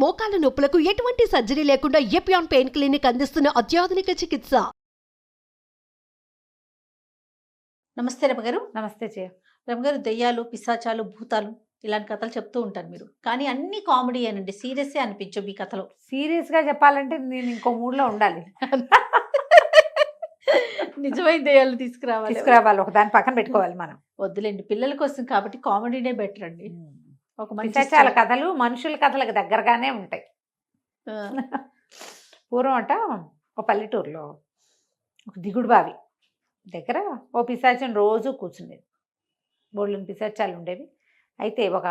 మోకాల నొప్పులకు ఎటువంటి సర్జరీ లేకుండా ఎపియాన్ పెయిన్ క్లినిక్ అందిస్తున్న అత్యాధునిక చికిత్స. నమస్తే రమగారు. నమస్తే చే రమగారు, దెయ్యాలు, పిశాచాలు, భూతాలు ఇలాంటి కథలు చెప్తూ ఉంటారు మీరు. కానీ అన్ని కామెడీ అనండి, సీరియస్సే అనిపించవు మీ కథలో. సీరియస్గా చెప్పాలంటే నేను ఇంకో మూడ్లో ఉండాలి. నిజమైన దెయ్యాలు తీసుకురావాలి, ఒక దాని పక్కన పెట్టుకోవాలి మనం. వద్దులేండి, పిల్లల కోసం కాబట్టి కామెడీనే బెటర్ అండి. ఒక మంచి పిశాచాల కథలు మనుషుల కథలకు దగ్గరగానే ఉంటాయి. పూర్వం అట ఒక పల్లెటూరులో ఒక దిగుడు బావి దగ్గర ఓ పిశాచం రోజు కూర్చుండేది. బోళ్ళని పిశాచాలు ఉండేవి. అయితే ఒక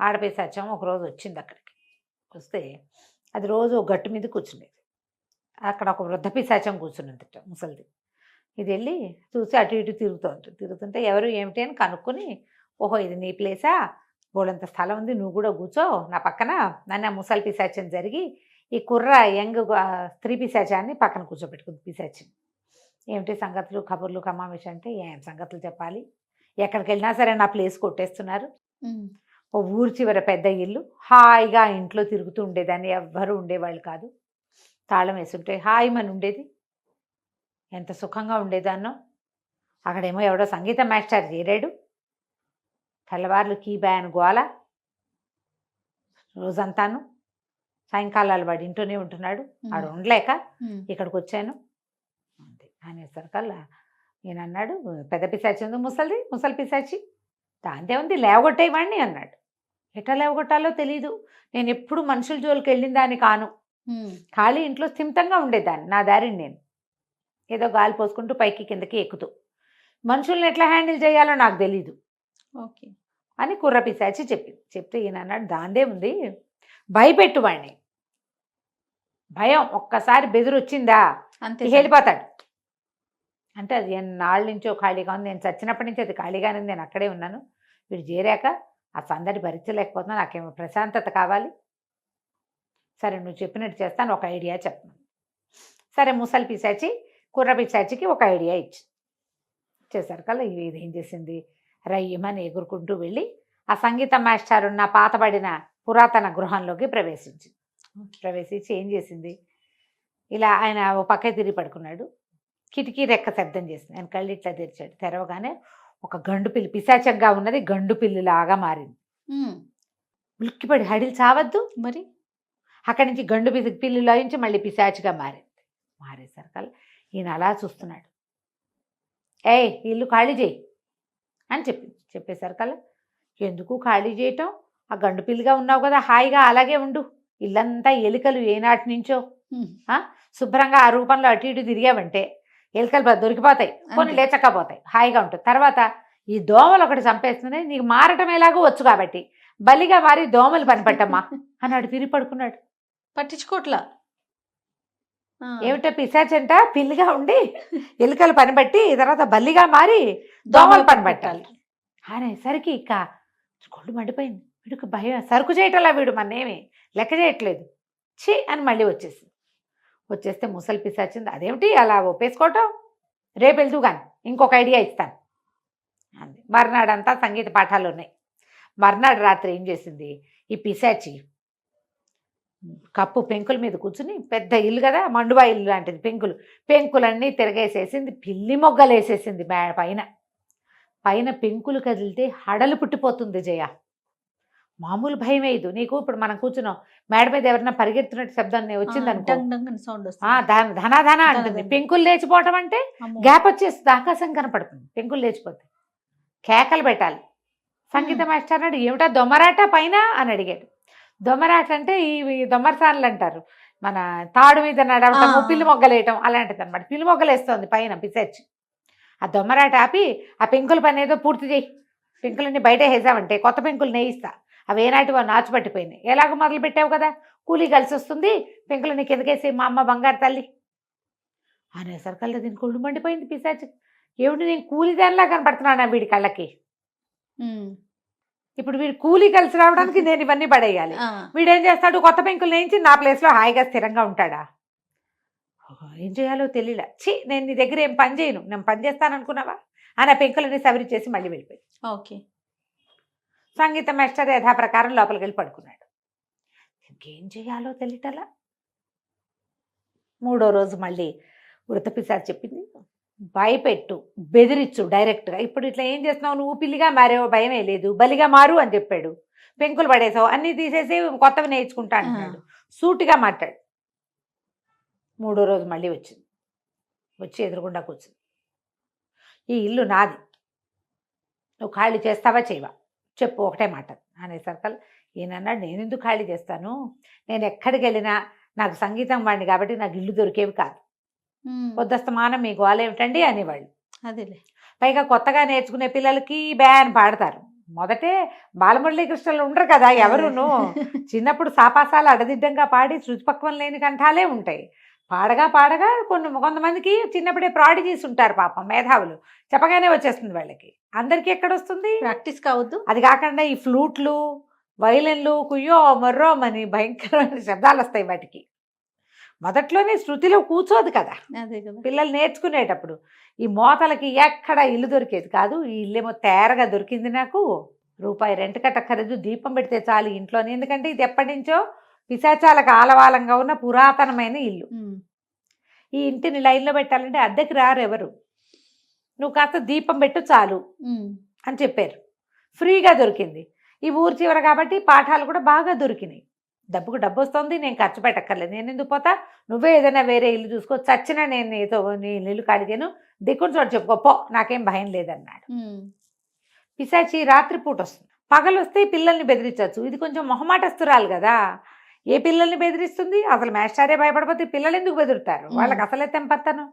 ఆడపిశాచం ఒకరోజు వచ్చింది అక్కడికి. వస్తే అది రోజు ఒక గట్టు మీద కూర్చుండేది. అక్కడ ఒక వృద్ధ పిశాచం కూర్చున్నదిట, ముసలిది. ఇది వెళ్ళి చూసి అటు ఇటు తిరుగుతుంటే ఎవరు ఏమిటి అని కనుక్కొని, ఓహో ఇది నీ ప్లేసా, బోళ్ళంత స్థలం ఉంది, నువ్వు కూడా కూర్చో నా పక్కన, నన్ను ఆ ముసలి పిశాచం జరిగి ఈ కుర్ర యంగ్ స్త్రీ పిశాచాన్ని పక్కన కూర్చోబెట్టుకుంది. పిశాచం ఏమిటి సంగతులు, కబుర్లు, కమామేష అంటే ఏం సంగతులు చెప్పాలి, ఎక్కడికి వెళ్ళినా సరే నా ప్లేస్ కొట్టేస్తున్నారు. ఓ ఊరి చివర పెద్ద ఇల్లు, హాయిగా ఇంట్లో తిరుగుతూ ఉండేదాన్ని, ఎవ్వరూ ఉండేవాళ్ళు కాదు. తాళం వేసుంటే హాయిమని ఉండేది, ఎంత సుఖంగా ఉండేదాన్నో. అక్కడేమో ఎవడో సంగీత మాస్టర్ చేరాడు, తెల్లవార్లు కీ బ్యాన్ గోల రోజంతాను. సాయంకాలాలు వాడు ఇంట్లోనే ఉంటున్నాడు. ఆడు ఉండలేక ఇక్కడికి వచ్చాను అంతే అనేసరికల్లా నేను అన్నాడు, పెద్ద పిశాచి ఉంది ముసలి పిశాచి, దాంతే ఉంది లేవగొట్టేవాడిని అన్నాడు. ఎట్లా లేవగొట్టాలో తెలీదు, నేను ఎప్పుడు మనుషుల జోలికి వెళ్ళిన దాన్ని కాను, ఖాళీ ఇంట్లో స్థిమితంగా ఉండేదాన్ని, నా దారిని నేను ఏదో గాలి పోసుకుంటూ పైకి కిందకి ఎక్కుతూ, మనుషుల్ని ఎట్లా హ్యాండిల్ చేయాలో నాకు తెలీదు ఓకే అని కుర్ర పిశాచి చెప్తే ఈయన అన్నాడు, దాందే ఉంది భయపెట్టువాడిని, భయం ఒక్కసారి బెదిరొచ్చిందా అంతే వెళ్ళిపోతాడు. అంటే అది ఎన్నాళ్ళ నుంచో ఖాళీగా ఉంది, నేను చచ్చినప్పటి నుంచి అది ఖాళీగానే ఉంది, నేను అక్కడే ఉన్నాను, వీడు చేరాక ఆ సందడి భరించలేకపోతున్నా, నాకేమో ప్రశాంతత కావాలి. సరే నువ్వు చెప్పినట్టు చేస్తాను, ఒక ఐడియా చెప్పను. సరే ముసలి పిశాచి కుర్ర పిశాచికి ఒక ఐడియా చేశారు. ఇది ఏం చేసింది, రయ్యమని ఎగురుకుంటూ వెళ్ళి ఆ సంగీత మాస్టర్ ఉన్న పాతబడిన పురాతన గృహంలోకి ప్రవేశించి ఏం చేసింది, ఇలా ఆయన ఓ పక్క తిరిగి పడుకున్నాడు, కిటికీ రెక్క శబ్దం చేసింది. ఆయన కళ్ళు ఇట్లా తెరిచాడు, తెరవగానే ఒక గండు పిల్లి, పిశాచంగా ఉన్నది గండు పిల్లిలాగా మారింది. ఉలిక్కిపడి హడిలు చావద్దు మరి, అక్కడి నుంచి గండు పిల్లిలో నుంచి మళ్ళీ పిశాచిగా మారేసరికల్లా ఈయన అలా చూస్తున్నాడు. ఏయ్ ఇల్లు ఖాళీ చేయి అని చెప్పేసరికల్లా, ఎందుకు ఖాళీ చేయటం, ఆ గండు పిల్లిగా ఉన్నావు కదా, హాయిగా అలాగే ఉండు, ఇల్లంతా ఎలుకలు ఏనాటి నుంచో శుభ్రంగా ఆ రూపంలో అటు ఇటు తిరిగావంటే ఎలుకలు దొరికిపోతాయి, కొన్ని లేచకపోతాయి, హాయిగా ఉంటుంది. తర్వాత ఈ దోమలు ఒకటి చంపేస్తున్నాయి, నీకు మారటం ఎలాగో వచ్చు కాబట్టి బలిగా మారి దోమలు పనిపట్టమ్మా అన్నాడు. తిరిగి పడుకున్నాడు, పట్టించుకోట్లా. ఏమిటో పిశాచంట పిల్లిగా ఉండి ఎలుకలు పనిబట్టి తర్వాత బల్లిగా మారి దోమలు పనిపట్టాలి అనేసరికి ఇక కొళ్ళు మండిపోయింది. వీడికి భయం, సరుకు చేయటంలా వీడు మన్నేమి లెక్క చేయట్లేదు, ఛీ అని మళ్ళీ వచ్చేస్తే ముసలి పిశాచింది, అదేమిటి అలా ఒప్పేసుకోవటం, రేపు వెళ్తూ కానీ ఇంకొక ఐడియా ఇస్తాను అంది. మర్నాడంతా సంగీత పాఠాలు ఉన్నాయి. మర్నాడు రాత్రి ఏం చేసింది, ఈ పిశాచి కప్పు పెంకుల మీద కూర్చుని, పెద్ద ఇల్లు కదా, మండువా ఇల్లు లాంటిది, పెంకులన్నీ తిరగేసేసింది, పిల్లి మొగ్గలు వేసేసింది పైన పెంకులు కదిలితే హడలు పుట్టిపోతుంది జయ, మామూలు భయం వేయదు నీకు. ఇప్పుడు మనం కూర్చున్నాం, మేడ మీద ఎవరైనా పరిగెత్తున్నట్టు శబ్దం వచ్చింది అనుకో, ధనాధన అంటుంది. పెంకులు లేచిపోవటం అంటే గ్యాప్ వచ్చేస్తుంది, ఆకాశం కనపడుతుంది, పెంకులు లేచిపోతాయి, కేకలు పెట్టాలి. సంగీత మాస్టర్ అన్నాడు, ఏమిటా దొమ్మరాట పైన అని అడిగాడు. దొమ్మరాట అంటే ఈ దొమ్మరసాన్లు అంటారు, మన తాడు మీద నడవటం, పిల్లి మొగ్గలేయటం అలాంటిది అనమాట. పిల్లి మొగ్గలు వేస్తుంది పైన పిశాచి. ఆ దొమ్మరాట ఆపి ఆ పెంకుల పని ఏదో పూర్తి చేయి, పెంకులన్నీ బయట వేసామంటే కొత్త పెంకులు నేయిస్తా, అవి ఏనాటి నాచు పట్టిపోయినాయి, ఎలాగో మొదలు పెట్టావు కదా, కూలీ కలిసి వస్తుంది, పెంకులని కిందకేసి మా అమ్మ బంగారు తల్లి అనేసరికల్లా దీనికి ఒళ్ళు మండిపోయింది పిశాచి. ఏమిటి నేను కూలీదానిలా కనపడుతున్నానా వీడి కళ్ళకి, ఇప్పుడు వీడు కూలీ కలిసి రావడానికి నేను ఇవన్నీ పడేయాలి, వీడేం చేస్తాడు, కొత్త పెంకులు నేయించి నా ప్లేస్లో హాయిగా స్థిరంగా ఉంటాడా, ఏం చేయాలో తెలియలే. ఛీ నేను నీ దగ్గర ఏం పని చేయను, నేను పని చేస్తాను అనుకున్నావా అని ఆ పెంకులన్నీ సవరించేసి మళ్ళీ వెళ్ళిపోయి. ఓకే సంగీత మాస్టర్ యథాప్రకారం లోపలికి వెళ్ళి పడుకున్నాడు. ఇంకేం చేయాలో తెలియటలా. 3వ రోజు మళ్ళీ వృత్తపిశాచి చెప్పింది, భయపెట్టు, బెదిరించు డైరెక్ట్గా. ఇప్పుడు ఇట్లా ఏం చేస్తున్నావు నువ్వు, పిల్లిగా మారేవో భయమే లేదు, బలిగా మారు అని చెప్పాడు. పెంకులు పడేసావు, అన్నీ తీసేసి కొత్తవి నేర్చుకుంటా అంటున్నాడు. సూటిగా మాట్లాడు. 3వ రోజు మళ్ళీ వచ్చింది, వచ్చి ఎదురుగుండా కూర్చుంది. ఈ ఇల్లు నాది, నువ్వు ఖాళీ చేస్తావా చేయవా చెప్పు, ఒకటే మాట అనేసరికల్ ఈయనన్నాడు, నేను ఎందుకు ఖాళీ చేస్తాను, నేను ఎక్కడికి వెళ్ళినా నాకు సంగీతం వాడిని కాబట్టి నాకు ఇల్లు దొరికేవి కాదు, పొద్దుస్తమానం మీ గోల ఏమిటండి అనేవాళ్ళు. అదేలే. పైగా కొత్తగా నేర్చుకునే పిల్లలకి బ్యాన్ పాడతారు. మొదటే బాలమురళీకృష్ణలు ఉండరు కదా ఎవరును. చిన్నప్పుడు సాపాసాలు అడదిడ్డంగా పాడి శృతిపక్వం లేని కంఠాలే ఉంటాయి. పాడగా పాడగా కొంతమందికి చిన్నప్పుడే ప్రాడిజీస్ ఉంటారు పాపం, మేధావులు, చెప్పగానే వచ్చేస్తుంది వాళ్ళకి. అందరికీ ఎక్కడొస్తుంది, ప్రాక్టీస్ కావద్దు. అది కాకుండా ఈ ఫ్లూట్లు, వైలెన్లు, కుయ్యో మొర్రో అని భయంకరమైన శబ్దాలు వస్తాయి వాటికి. మొదట్లోనే శృతిలో కూర్చోదు కదా అదే కదా. పిల్లలు నేర్చుకునేటప్పుడు. ఈ మోతలకి ఎక్కడ ఇల్లు దొరికేది కాదు. ఈ ఇల్లేమో తేరగా దొరికింది నాకు. రూపాయి రెంట్ కట్టక్కర్లేదు, దీపం పెడితే చాలు ఇంట్లోనే. ఎందుకంటే ఇది ఎప్పటి నుంచో పిశాచాలకు ఆలవాలంగా ఉన్న పురాతనమైన ఇల్లు. ఈ ఇంటిని లైన్లో పెట్టాలంటే అద్దెకి రారు ఎవరు, నువ్వు కాస్త దీపం పెట్టు చాలు అని చెప్పారు. ఫ్రీగా దొరికింది. ఈ ఊరు చివర కాబట్టి పాఠాలు కూడా బాగా దొరికినాయి. డబ్బుకు డబ్బు వస్తుంది, నేను ఖర్చు పెట్టక్కర్లేదు. నేను ఎందుకు పోతా, నువ్వే ఏదైనా వేరే ఇల్లు చూసుకో, చచ్చినా నేను నీతో నీ ఇల్లు కాడిగాను, దిక్కుని చోటు చెప్పుకోపో, నాకేం భయం లేదన్నాడు. పిశాచి రాత్రిపూట వస్తుంది, పగలు వస్తే పిల్లల్ని బెదిరించవచ్చు. ఇది కొంచెం మొహమాటస్తురాలు కదా, ఏ పిల్లల్ని బెదిరిస్తుంది, అసలు మేస్టారే భయపడిపోతే పిల్లలు ఎందుకు బెదురుతారు, వాళ్ళకి అసలే తెంపత్తాను.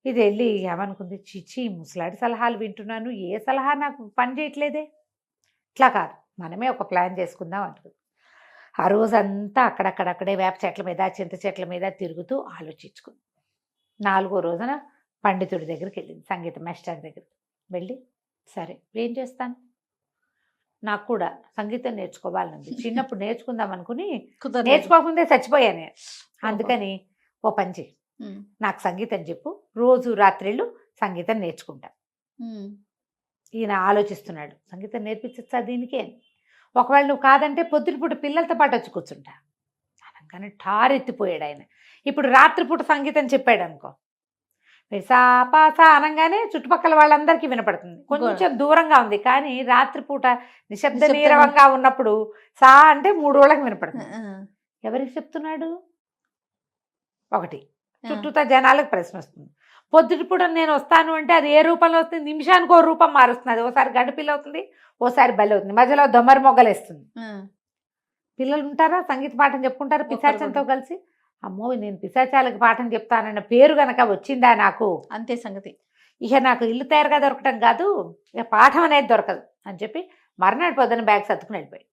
ఇది వెళ్ళి ఏమనుకుంది, చిచి ముసలాడి సలహాలు వింటున్నాను, ఏ సలహా నాకు పని చేయట్లేదే. ఇట్లా కాదు, మనమే ఒక ప్లాన్ చేసుకుందాం అనుకుంది. ఆ రోజంతా అక్కడక్కడక్కడే వేప చెట్ల మీద, చింత చెట్ల మీద తిరుగుతూ ఆలోచించుకుంది. 4వ రోజున పండితుడి దగ్గరికి వెళ్ళింది, సంగీత మాస్టర్ దగ్గరికి వెళ్ళి, సరే ఏం చేస్తాను, నాకు కూడా సంగీతం నేర్చుకోవాలనుంది, చిన్నప్పుడు నేర్చుకుందాం అనుకుని నేర్చుకోకముందే చచ్చిపోయాను, అందుకని ఓ పని చెయ్యి, నాకు సంగీతం చెప్పు, రోజు రాత్రిళ్ళు సంగీతం నేర్చుకుంటా. ఈయన ఆలోచిస్తున్నాడు, సంగీతం నేర్పించచ్చా దీనికే, ఒకవేళ నువ్వు కాదంటే పొద్దుటిపూట పిల్లలతో పాటు వచ్చి కూర్చుంటా అనగానే ఠారెత్తిపోయాడు ఆయన. ఇప్పుడు రాత్రిపూట సంగీతం చెప్పాడు అనుకో, సాపాసా అనగానే చుట్టుపక్కల వాళ్ళందరికీ వినపడుతుంది. కొంచెం దూరంగా ఉంది కానీ రాత్రిపూట నిశ్శబ్ద నీరవంగా ఉన్నప్పుడు సా అంటే 3 రోజులకు వినపడుతుంది. ఎవరికి చెప్తున్నాడు, ఒకటి చుట్టూతా జనాలకు ప్రశ్న వస్తుంది. పొద్దుటిపూట నేను వస్తాను అంటే అది ఏ రూపంలో వస్తుంది, నిమిషానికి ఓ రూపం మారుస్తుంది. ఓసారి గడిపిల్ల అవుతుంది, ఓసారి బలి అవుతుంది, మధ్యలో దొమ్మరి మొగ్గలేస్తుంది. పిల్లలు ఉంటారా సంగీత పాఠం చెప్పుకుంటారా పిశాచంతో కలిసి, అమ్మో నేను పిశాచాలకు పాఠం చెప్తానన్న పేరు గనక వచ్చిందా నాకు, అంతే సంగతి. ఇక నాకు ఇల్లు తయారుగా దొరకటం కాదు, ఇక పాఠం అనేది దొరకదు అని చెప్పి మర్నాడు పొద్దున బ్యాగ్ సర్దుకుని వెళ్ళిపోయాడు.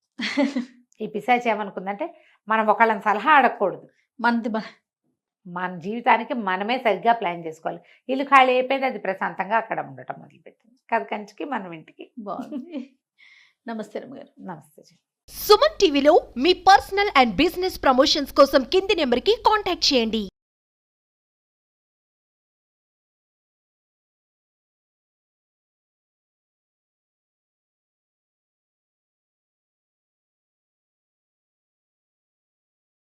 ఈ పిశాచి ఏమనుకుందంటే, మనం ఒకళ్ళని సలహా అడగకూడదు, మన జీవితానికి మనమే సరిగ్గా ప్లాన్ చేసుకోవాలి. ఇల్లు ఖాళీ అయిపోయింది, అది ప్రశాంతంగా అక్కడ ఉండటం మొదలుపెట్టింది. కథ కంచికి మనం ఇంటికి. బాగుంది. నమస్తే రమ్మగారు. నమస్తే. సుమన్ టీవీలో మీ పర్సనల్ అండ్ బిజినెస్ ప్రమోషన్స్ కోసం కింది నెంబర్కి కాంటాక్ట్ చేయండి.